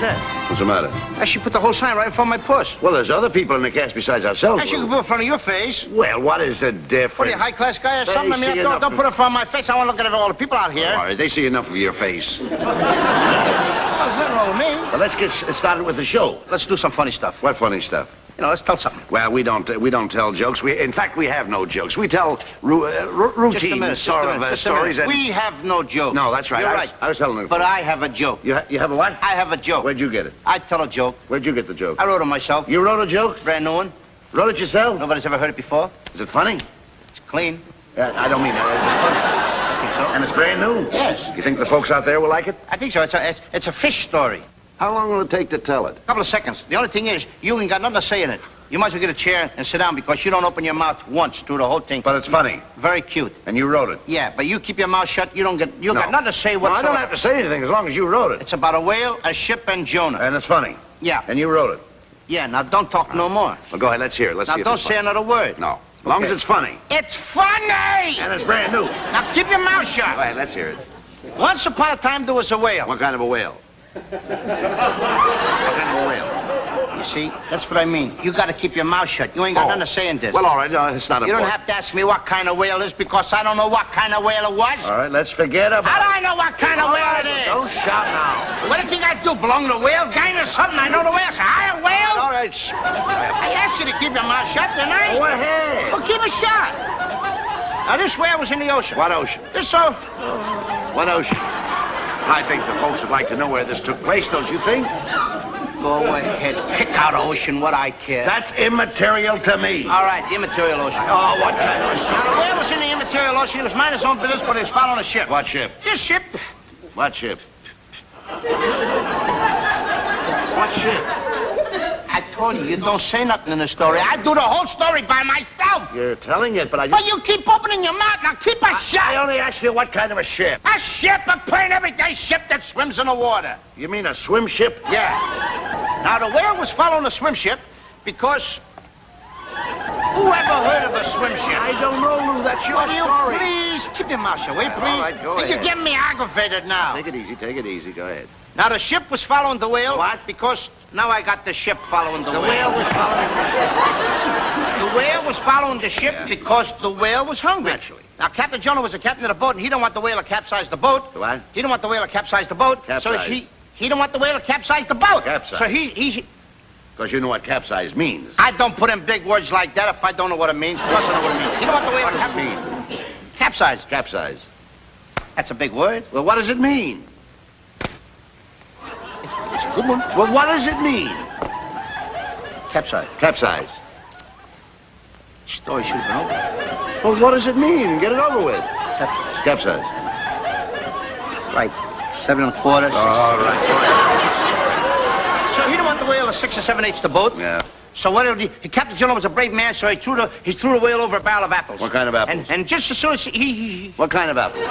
that? What's the matter? She put the whole sign right in front of my puss. Well, there's other people in the cast besides ourselves. She can put it in front of your face. Well, what is the difference? What are you, high-class guy or something? They I mean, see don't enough put it in front of my face. I want to look at all the people out here. All right, they see enough of your face. What's that wrong with me? Well, let's get started with the show. Let's do some funny stuff. What funny stuff? You know, let's tell something. Well, we don't tell jokes. In fact, we have no jokes. We tell routine sort of stories. And... We have no joke. No, that's right. You're right. I was telling her. But I have a joke. You have a what? I have a joke. Where'd you get it? I tell a joke. Where'd you get the joke? I wrote it myself. You wrote a joke? Brand new one. Wrote it yourself? Nobody's ever heard it before. Is it funny? It's clean. I don't mean that. Is it funny? I think so. And it's brand new? Yes. You think the folks out there will like it? I think so. It's a fish story. How long will it take to tell it? A couple of seconds. The only thing is, you ain't got nothing to say in it. You might as well get a chair and sit down because you don't open your mouth once through the whole thing. But it's funny. Very cute. And you wrote it? Yeah, but you keep your mouth shut. You got nothing to say No, whatsoever. I don't have to say anything as long as you wrote it. It's about a whale, a ship, and Jonah. And it's funny. Yeah. And you wrote it. Yeah, now don't talk no more. Well, go ahead. Let's hear it. Let's Now see if don't it's say funny. another word. No. As long as it's funny. It's funny! And it's brand new. Now keep your mouth shut. Go ahead. Let's hear it. Once upon a time, there was a whale. What kind of a whale? What kind of a whale? You see, that's what I mean. You got to keep your mouth shut. You ain't got nothing to say in this. Well, all right. No, it's not you don't important. have to ask me what kind of whale it is because I don't know what kind of whale it was. All right. Let's forget about How do it. I know what kind of whale it is? Don't shout now. What do you think I do? Belong to the whale gang or something? I know the whale. So I a whale? All right. I asked you to keep your mouth shut, didn't I? Go ahead. Well, keep it shut. Now, this whale was in the ocean. What ocean? This so... What ocean? I think the folks would like to know where this took place, don't you think? Go ahead. Pick out ocean, what I care. That's immaterial to me. All right, the immaterial ocean. Oh, what kind of a Now, the ship? whale was in the immaterial ocean. He was minding his own business, but he was following a ship. What ship? This ship... What ship? What ship? I told you don't say nothing in the story. I do the whole story by myself. You're telling it, but I But just... you keep opening your mouth. Now, keep it shut. I only asked you what kind of a ship. A ship, a plain everyday ship that swims in the water. You mean a swim ship? Yeah. Now, the whale was following a swim ship because... Who ever heard of a swim ship? I don't know, Lou. That's your Will you story. please keep your mouth shut, will you, please? All right, go You're ahead. getting me aggravated now. Take it easy. Take it easy. Go ahead. Now, the ship was following the whale. What? Because now I got the ship following the The whale. whale was following the ship. The whale was following the ship Yeah. because the whale was hungry. Naturally. Now, Captain Jonah was the captain of the boat, and he don't want the whale to capsize the boat. What? He don't want the whale to capsize the boat. Capsize. So he don't want the whale to capsize the boat. Capsize. So he Because you know what capsize means. I don't put in big words like that if I don't know what it means. Plus, I know what it means. He don't want the whale What to does it capsize. mean? Capsize. Capsize. That's a big word. Well, what does it mean? It's a good one. Well, what does it mean? Capsize. Capsize. Story should have been over. Well, what does it mean? Get it over with. Capsize. Capsize. Like 7 1/4. 6. All right. So he didn't want the whale to 6 or 7/8 the boat. Yeah. So what did he? Captain Jonah was a brave man, so he threw the whale over a barrel of apples. What kind of apples? And just as soon as he What kind of apple?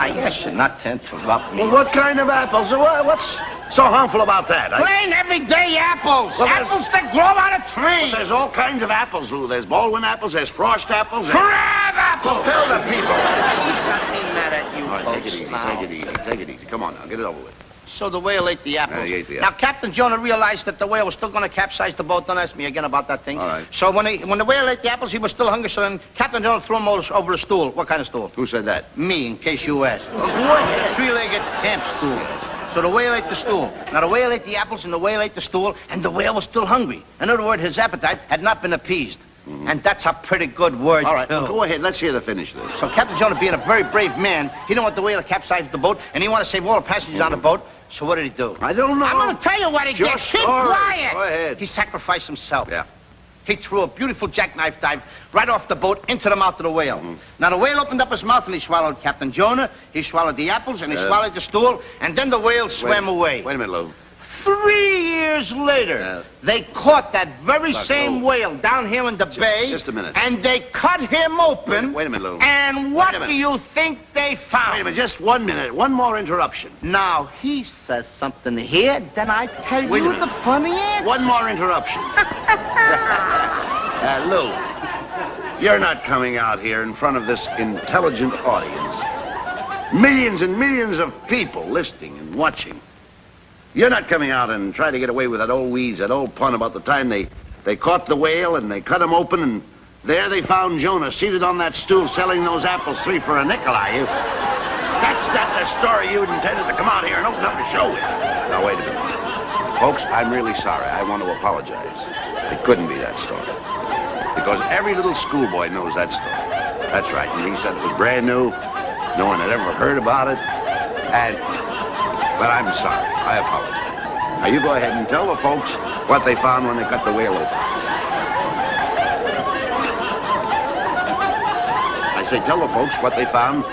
I asked you not to interrupt me. Well, what kind of apples? What's so harmful about that? Plain everyday apples. Well, there's- Apples that grow on a tree. There's all kinds of apples, Lou. There's Baldwin apples, there's Frost apples. Crab apples. Well, tell the people. He's got me mad at you, All right, folks. take it easy, now. take it easy, take it easy. Come on now, get it over with. So the whale ate the apples. Yeah, he ate the Now, apples. Captain Jonah realized that the whale was still going to capsize the boat. Don't ask me again about that thing. All right. So when the whale ate the apples, he was still hungry. So then Captain Jonah threw him over a stool. What kind of stool? Who said that? Me, in case you asked. A three-legged camp stool. So the whale ate the stool. Now, the whale ate the apples, and the whale ate the stool, and the whale was still hungry. In other words, his appetite had not been appeased. And that's a pretty good word, All right, too. well, go ahead. Let's hear the finish of this. So Captain Jonah, being a very brave man, he didn't want the whale to capsize the boat, and he wanted to save all the passengers on the boat. So what did he do? I don't know. I'm going to tell you what he did. Just Keep sorry. quiet. Go ahead. He sacrificed himself. Yeah. He threw a beautiful jackknife dive right off the boat into the mouth of the whale. Now, the whale opened up his mouth, and he swallowed Captain Jonah. He swallowed the apples, and he swallowed the stool, and then the whale swam away. Wait a minute, Lou. 3 years later, they caught that very Look, same Lou. whale down here in the bay. just a minute. And they cut him open. Wait a minute, Lou. And what Wait a minute. do you think they found? Wait a minute, just 1 minute. One more interruption. Now, he says something here, then I tell Wait a you minute. the funny answer. One more interruption. Lou, you're not coming out here in front of this intelligent audience. Millions and millions of people listening and watching. You're not coming out and trying to get away with that old wheeze, that old pun about the time they caught the whale and they cut him open and there they found Jonah seated on that stool selling those apples 3 for a nickel, are you? That's not the story you intended to come out here and open up a show with. Now, wait a minute. Folks, I'm really sorry. I want to apologize. It couldn't be that story. Because every little schoolboy knows that story. That's right. And he said it was brand new. No one had ever heard about it. But I'm sorry. I apologize. Now, you go ahead and tell the folks what they found when they cut the whale open. I say tell the folks what they found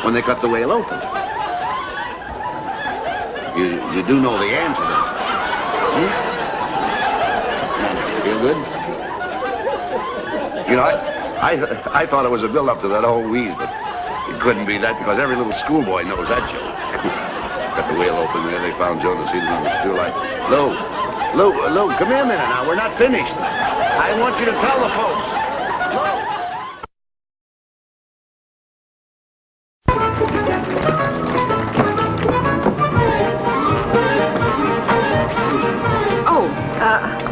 when they cut the whale open. You do know the answer, don't you? Feel good? You know, I thought it was a build-up to that old wheeze, but it couldn't be that because every little schoolboy knows that joke. Cut the whale open there, they found Jonah seated on the stool. Lou, come here a minute now. We're not finished. I want you to tell the folks.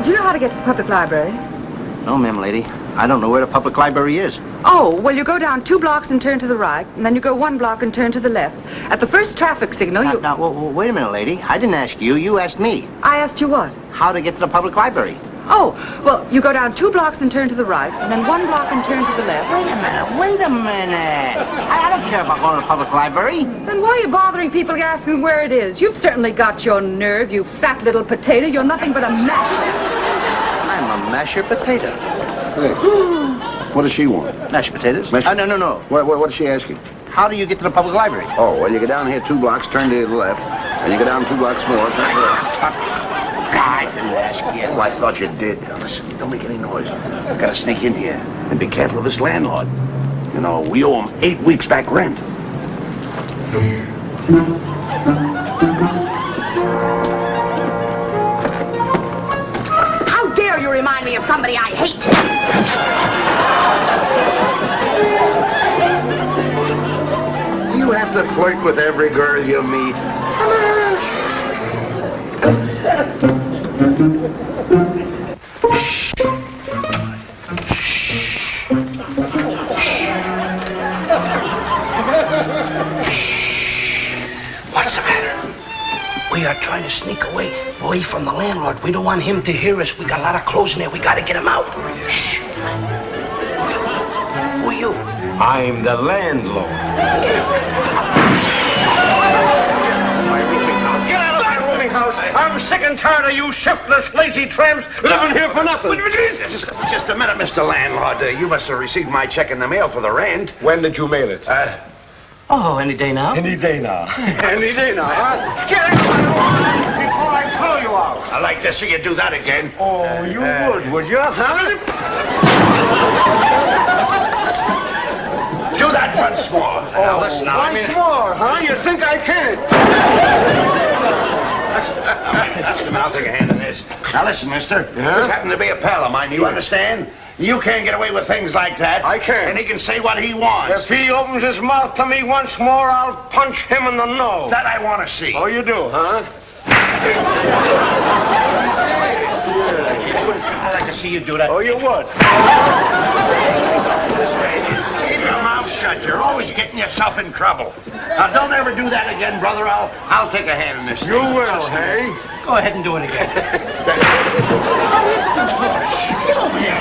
Do you know how to get to the public library? No, ma'am, lady. I don't know where the public library is. Oh, well, you go down 2 blocks and turn to the right, and then you go 1 block and turn to the left. At the first traffic signal, Now, wait a minute, lady. I didn't ask you. You asked me. I asked you what? How to get to the public library. Oh, well, you go down 2 blocks and turn to the right, and then 1 block and turn to the left. Wait a minute. I don't care about going to the public library. Then why are you bothering people asking where it is? You've certainly got your nerve, you fat little potato. You're nothing but a masher. I'm a masher potato. Hey, what does she want? Mashed potatoes? No. What is she asking? How do you get to the public library? Oh, well, you go down here 2 blocks, turn to the left, and you go down 2 blocks more, turn to the left. I didn't ask you. Oh, I thought you did. Now, listen, don't make any noise. I've got to sneak in here and be careful of this landlord. You know, we owe him 8 weeks back rent. How dare you remind me of somebody I hate? You have to flirt with every girl you meet. What's the matter? We are trying to sneak away from the landlord. We don't want him to hear us. We got a lot of clothes in there. We got to get him out. Shh. Who are you? I'm the landlord. Get out of my rooming house. I'm sick and tired of you shiftless, lazy tramps living here for nothing. Just a minute, Mr. Landlord. You must have received my check in the mail for the rent. When did you mail it? Any day now. Any day now. Any day now, huh? Get out of my room before I throw you out. I'd like to see you do that again. Oh, you would you, huh? Do that once more. Now, listen, now, Once more, huh? You think I can? I'll take a hand in this. Now, listen, mister. Yeah? This happened to be a pal of mine, you understand? You can't get away with things like that. I can't. And he can say what he wants. If he opens his mouth to me once more, I'll punch him in the nose. That I want to see. Oh, you do, huh? I'd like to see you do that. Oh, you would. This way. Keep your mouth shut. You're always getting yourself in trouble. Now, don't ever do that again, brother. I'll take a hand in this. You will, hey? Go ahead and do it again. Get over here.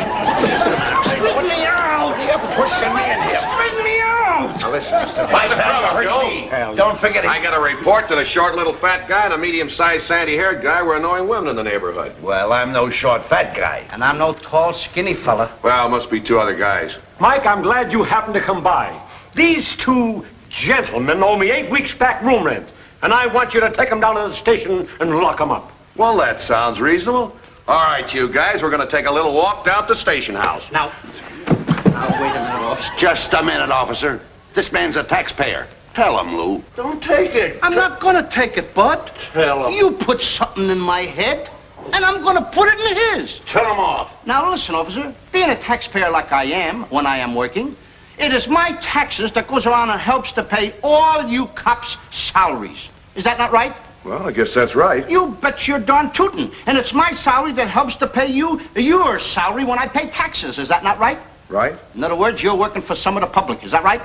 Put me out. You're pushing me in here. Bring me out. Now, listen, mister. My pal hurt me. Don't forget it. I got a report that a short little fat guy and a medium-sized sandy-haired guy were annoying women in the neighborhood. Well, I'm no short fat guy. And I'm no tall, skinny fella. Well, must be 2 other guys. Mike, I'm glad you happened to come by. These 2 gentlemen owe me 8 weeks back room rent, and I want you to take them down to the station and lock them up. Well, that sounds reasonable. All right, you guys, we're going to take a little walk down to the station house. Now, wait a minute, officer. Just a minute, officer. This man's a taxpayer. Tell him, Lou. Don't take it. I'm not going to take it, Bud. Tell him. You put something in my head, and I'm going to put it in his. Tell him off. Now, listen, officer. Being a taxpayer like I am when I am working, it is my taxes that goes around and helps to pay all you cops' salaries. Is that not right? Well, I guess that's right. You bet your darn tootin'. And it's my salary that helps to pay you your salary when I pay taxes. Is that not right? Right? In other words, you're working for some of the public. Is that right?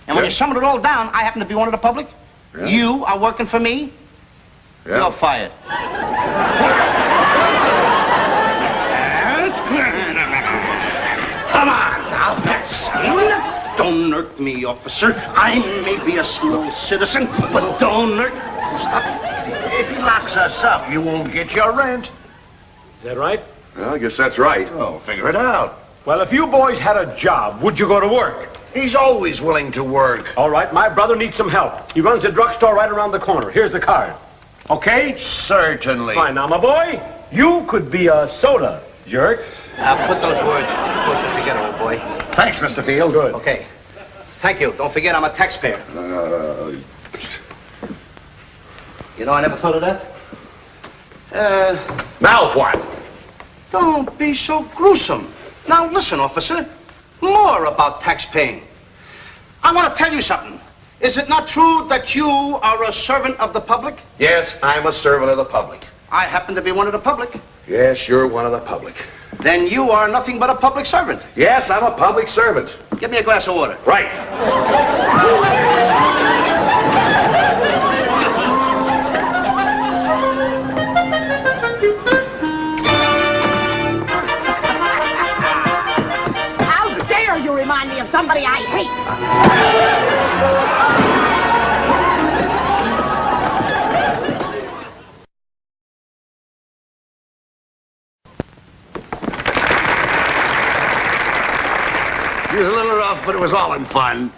And when you Yes. sum it all down, I happen to be one of the public. Yeah. You are working for me. Yeah. You're fired. Come on now, that's don't irk me, officer. I may be a small citizen, but don't irk. Stop. If he locks us up, you won't get your rent. Is that right? Well, I guess that's right. Oh, figure it out. Well, if you boys had a job, would you go to work? He's always willing to work. All right, my brother needs some help. He runs a drugstore right around the corner. Here's the card. Okay? Certainly. Fine. Now, my boy, you could be a soda jerk. Put those words closer together, old boy. Thanks, Mr. Fields. Good. Okay. Thank you. Don't forget I'm a taxpayer. You know, I never thought of that. Now what? Don't be so gruesome. Now listen, officer. More about tax paying. I want to tell you something. Is it not true that you are a servant of the public? Yes, I'm a servant of the public. I happen to be one of the public. Yes, you're one of the public. Then you are nothing but a public servant. Yes, I'm a public servant. Give me a glass of water. Right. How dare you remind me of somebody I hate? He was a little rough, but it was all in fun.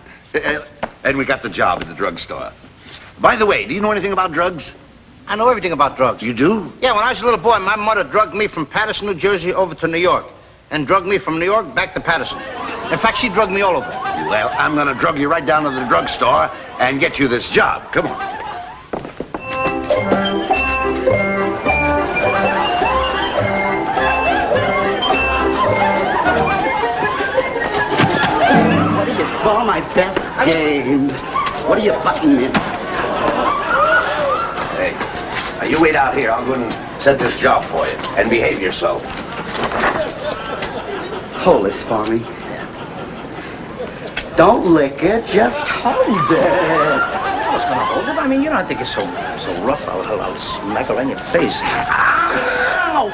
And we got the job at the drugstore. By the way, do you know anything about drugs? I know everything about drugs. You do? Yeah, when I was a little boy, my mother drugged me from Paterson, New Jersey, over to New York. And drugged me from New York back to Paterson. In fact, she drugged me all over. Well, I'm going to drug you right down to the drugstore and get you this job. Come on. What do you call my best game? What are you butting in? Hey, now you wait out here. I'll go and set this job for you. And behave yourself. Hold this for me. Don't lick it, just hold it. I was gonna hold it. I mean, you don't think it's so rough. I'll smack her in your face. Ow!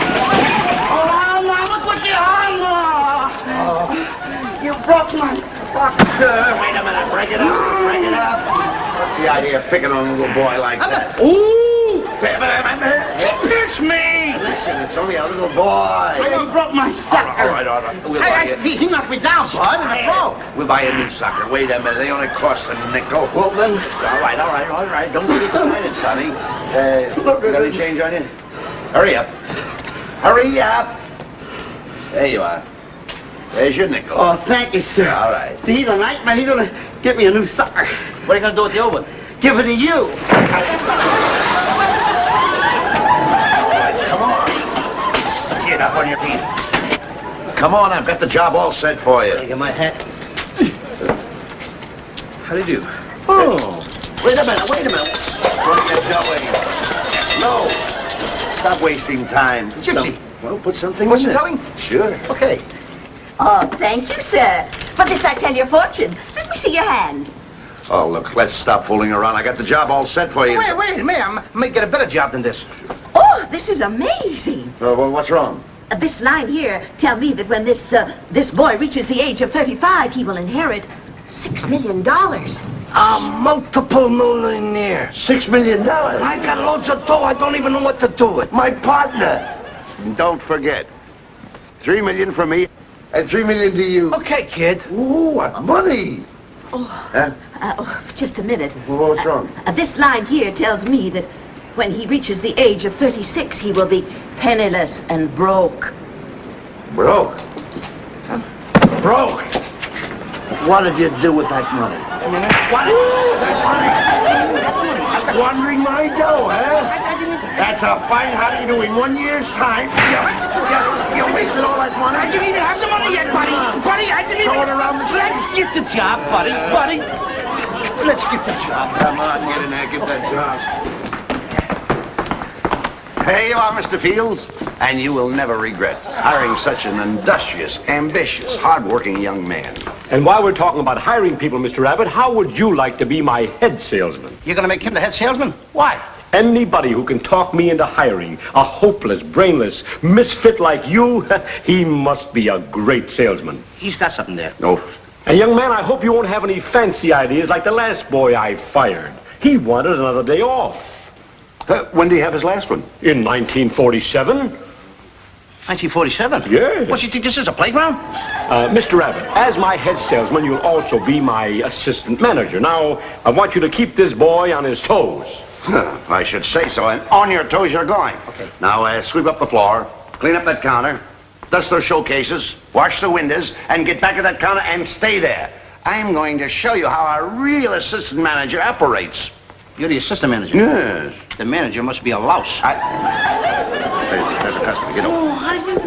Oh, now look what you You broke my sucker. Wait a minute. Break it up. Break it up. What's the idea of picking on a little boy like that? Ooh! He It's me! Listen, it's only a little boy. You broke my sucker. All right. We'll buy you. He knocked me down, bud, in a throw. We'll buy a new sucker. Wait a minute. They only cost a nickel. Well, then, All right. Don't get excited, Sonny. You got any change on you? Hurry up. Hurry up. There you are. There's your nickel. Oh, thank you, sir. All right. See, the nightman, he's gonna get me a new sucker. what are you gonna do with the old one? Give it to you. Come on. Get up on your feet. Come on, I've got the job all set for you. Get my hat. How do you do? Oh. Wait a minute. What are you doing? No. Stop wasting time. Gypsy. Well, put something Fortune in it. telling? Sure. Okay. Oh, thank you, sir. For this I tell your fortune. Let me see your hand. Oh, look, let's stop fooling around. I got the job all set for you. Wait a minute. I may get a better job than this. Oh, this is amazing. Well, what's wrong? This line here tell me that when this boy reaches the age of 35, he will inherit $6 million. A multiple millionaire. $6 million. I got loads of dough. I don't even know what to do with. My partner. And don't forget, $3 million for me and $3 million to you. Okay, kid. Ooh, what money? Oh, Huh? just a minute. Well, what's wrong? This line here tells me that when he reaches the age of 36, he will be penniless and broke. Broke. Broke. What did you do with that money? What? Squandering my dough, huh? That's a fine how do you do in 1 year's time. You wasted all that money. I didn't even have the money yet, buddy. Buddy, I didn't even... Going around the Let's get the job, buddy. Buddy. Let's get the job. Come on, get in there, get that job. There you are, Mr. Fields. And you will never regret hiring such an industrious, ambitious, hard-working young man. And while we're talking about hiring people, Mr. Abbott, how would you like to be my head salesman? You're going to make him the head salesman? Why? Anybody who can talk me into hiring a hopeless, brainless misfit like you, he must be a great salesman. He's got something there. No. And young man, I hope you won't have any fancy ideas like the last boy I fired. He wanted another day off. When did he have his last one? In 1947. 1947? Yes. What, you think this is a playground? Mr. Abbott, as my head salesman, you'll also be my assistant manager. Now, I want you to keep this boy on his toes. I should say so. And on your toes you're going. Okay. Now, sweep up the floor, clean up that counter, dust those showcases, wash the windows, and get back at that counter and stay there. I'm going to show you how a real assistant manager operates. You're the assistant manager? Yes. The manager must be a louse. There's a customer. Get over. Oh, how do you do?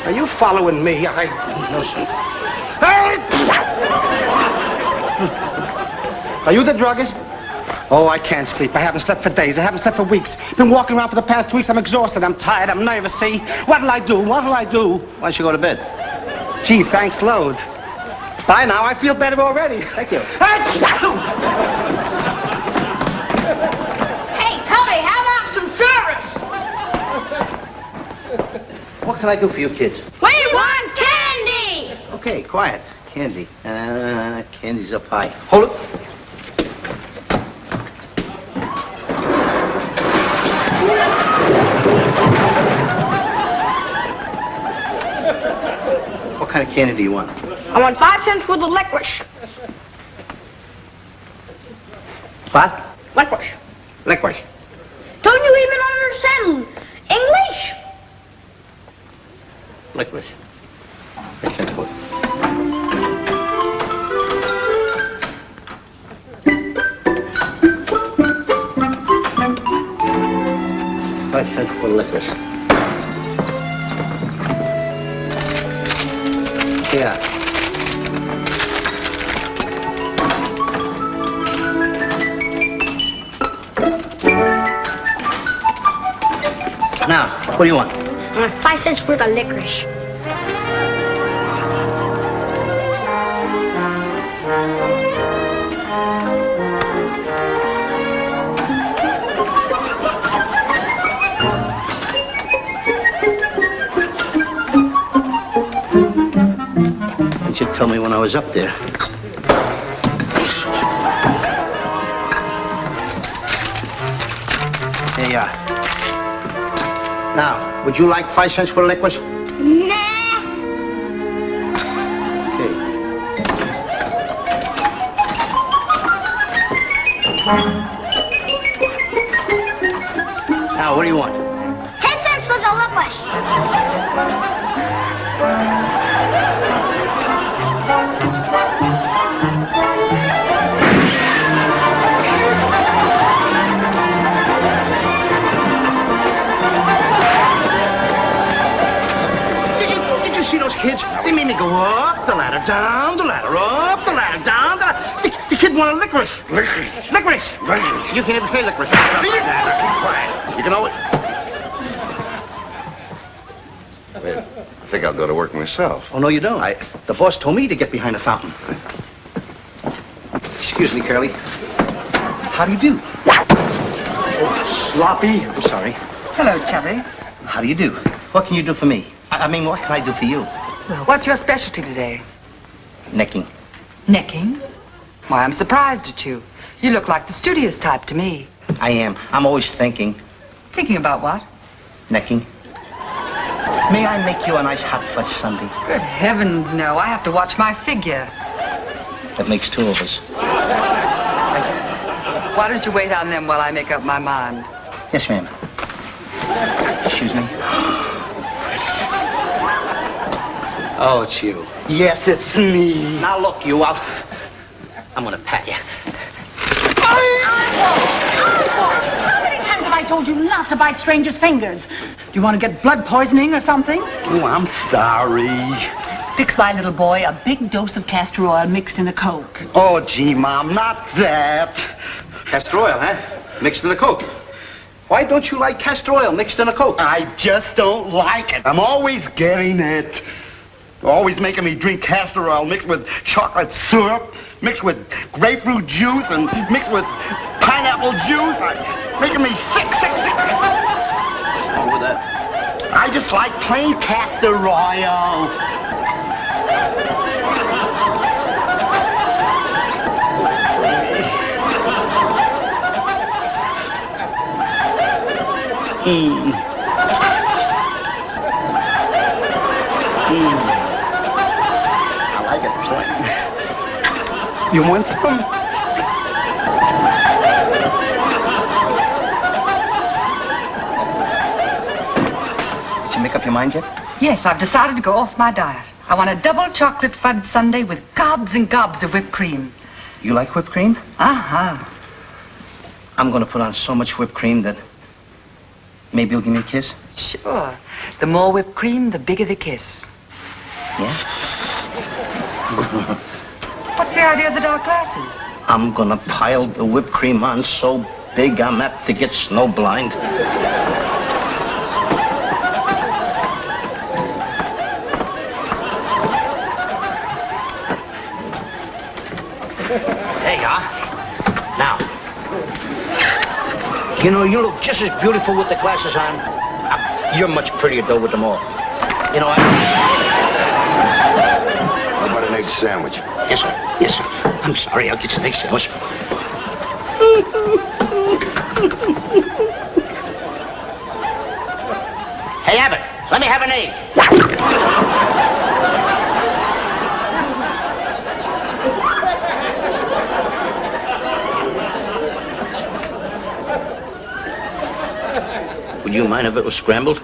Are you following me? No, sir. Are you the druggist? Oh, I can't sleep. I haven't slept for days. I haven't slept for weeks. Been walking around for the past 2 weeks. I'm exhausted. I'm tired. I'm nervous, see? What'll I do? What'll I do? Why don't you go to bed? Gee, thanks loads. Bye now. I feel better already. Thank you. Hey, Tommy, how about some service? What can I do for you kids? We want candy! Okay, quiet. Candy. Candy's up high. Hold it. What kind of candy do you want? I want 5 cents worth of licorice. What? Licorice. Licorice. Don't you even understand English? Licorice. 5 cents worth. $5 for licorice. Yeah. Now, what do you want? I want 5 cents worth of licorice. You should tell me when I was up there. There you are. Now, would you like 5 cents for licorice? Nah. Okay. Now, what do you want? 10 cents for the licorice. Did you see those kids? They made me go up the ladder, down the ladder, up the ladder, down the ladder. The kid wanted licorice. Licorice. Licorice. Licorice. You can't even say licorice. Keep quiet. You can always... Wait, I think I'll go to work myself. Oh, no, you don't. The boss told me to get behind the fountain. Excuse me, Curly. How do you do? Oh, sloppy. I'm sorry. Hello, Chubby. How do you do? What can you do for me? I mean, what can I do for you? Well, what's your specialty today? Necking. Necking? Why, I'm surprised at you. You look like the studious type to me. I am. I'm always thinking. Thinking about what? Necking. May I make you a nice hot fudge sundae? Good heavens, no. I have to watch my figure. That makes 2 of us. Why don't you wait on them while I make up my mind? Yes, ma'am. Excuse me. Oh, it's you. Yes, it's me. Now, look, you, I'm gonna pat you. How many times have I told you not to bite strangers' fingers? Do you want to get blood poisoning or something? Oh, I'm sorry. Fix my little boy a big dose of castor oil mixed in a Coke. Oh, gee, Mom, not that. Castor oil, huh? Mixed in a Coke. Why don't you like castor oil mixed in a Coke? I just don't like it. I'm always getting it. Always making me drink castor oil mixed with chocolate syrup, mixed with grapefruit juice, and mixed with pineapple juice. Making me sick. What's wrong with that? I just like plain castor oil. I like it plain. You want some? Did you make up your mind yet? Yes, I've decided to go off my diet. I want a double chocolate fudge sundae with gobs and gobs of whipped cream. You like whipped cream? Uh-huh. I'm gonna put on so much whipped cream that maybe you'll give me a kiss? Sure. The more whipped cream, the bigger the kiss. Yeah? What's the idea of the dark glasses? I'm gonna pile the whipped cream on so big I'm apt to get snowblind. There you are. Now, you know, you look just as beautiful with the glasses on. You're much prettier, though, with them off. You know, How about an egg sandwich? Yes, sir. Yes, sir. I'm sorry. I'll get you an egg sandwich. Hey, Abbott, let me have an egg. Would you mind if it was scrambled?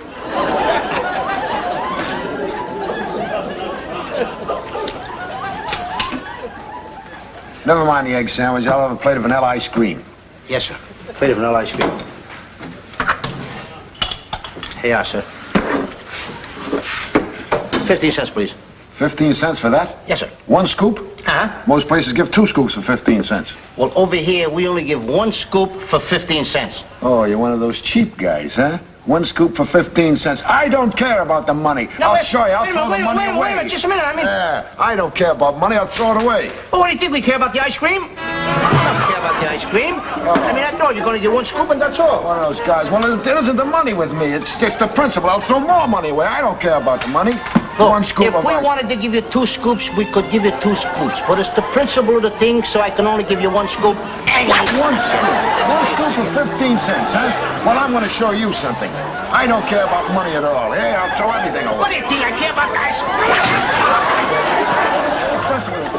Never mind the egg sandwich. I'll have a plate of vanilla ice cream. Yes, sir. Plate of vanilla ice cream. Here you are, sir. 15 cents, please. 15 cents for that? Yes, sir. One scoop? Uh-huh. Most places give 2 scoops for 15 cents. Well, over here, we only give 1 scoop for 15 cents. Oh, you're one of those cheap guys, huh? 1 scoop for 15 cents. I don't care about the money. No, I'll show you. I'll throw the money away. Wait a minute, just a minute. I mean... Yeah, I don't care about money. I'll throw it away. Well, what do you think? We care about the ice cream? We don't care about the ice cream. I mean, I know you're going to get 1 scoop and that's all. One of those guys. Well, it isn't the money with me. It's just the principle. I'll throw more money away. I don't care about the money. Look, 1 scoop if of we ice. wanted to give you 2 scoops, we could give you 2 scoops. But it's the principle of the thing, so I can only give you 1 scoop. And 1 scoop. 1 scoop for 15 cents, huh? Well, I'm going to show you something. I don't care about money at all. Hey, I'll throw everything away. What do you think? I care about the ice cream?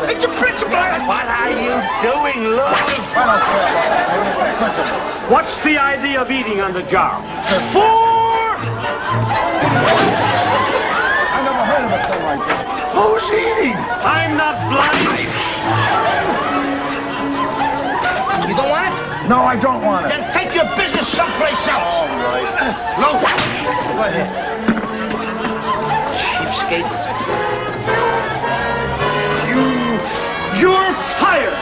It's a principle. What are you doing, Louis? I don't care about it. It's the principle. What's the idea of eating on the job? I never heard of a thing like this. Who's eating? I'm not blind. You don't want it? No, I don't want it. Then take your business someplace else. All right. No. Go ahead. Cheapskate. You're fired.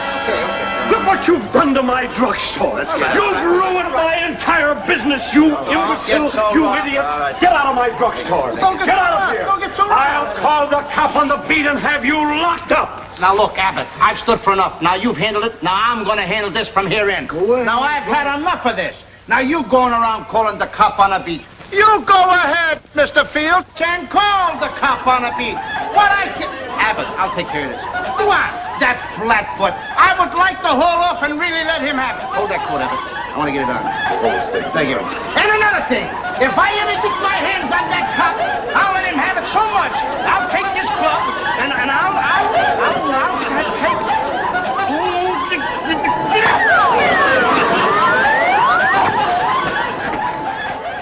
Look what you've done to my drugstore. You've ruined my entire business, you imbecile, you idiot. Get out of my drugstore. Get out of here. I'll call the cop on the beat and have you locked up. Now, look, Abbott, I've stood for enough. Now, you've handled it. Now, I'm going to handle this from here in. Now, I've had enough of this. Now, you going around calling the cop on a beat. You go ahead, Mr. Field, and call the cop on a beat. What I can... Abbott, I'll take care of this. What? That flatfoot. I would like to haul off and really let him have it. Hold that coat, Abbott. I want to get it on. Thank you. And another thing. If I ever get my hands on that cop, I'll let him have it so much. I'll take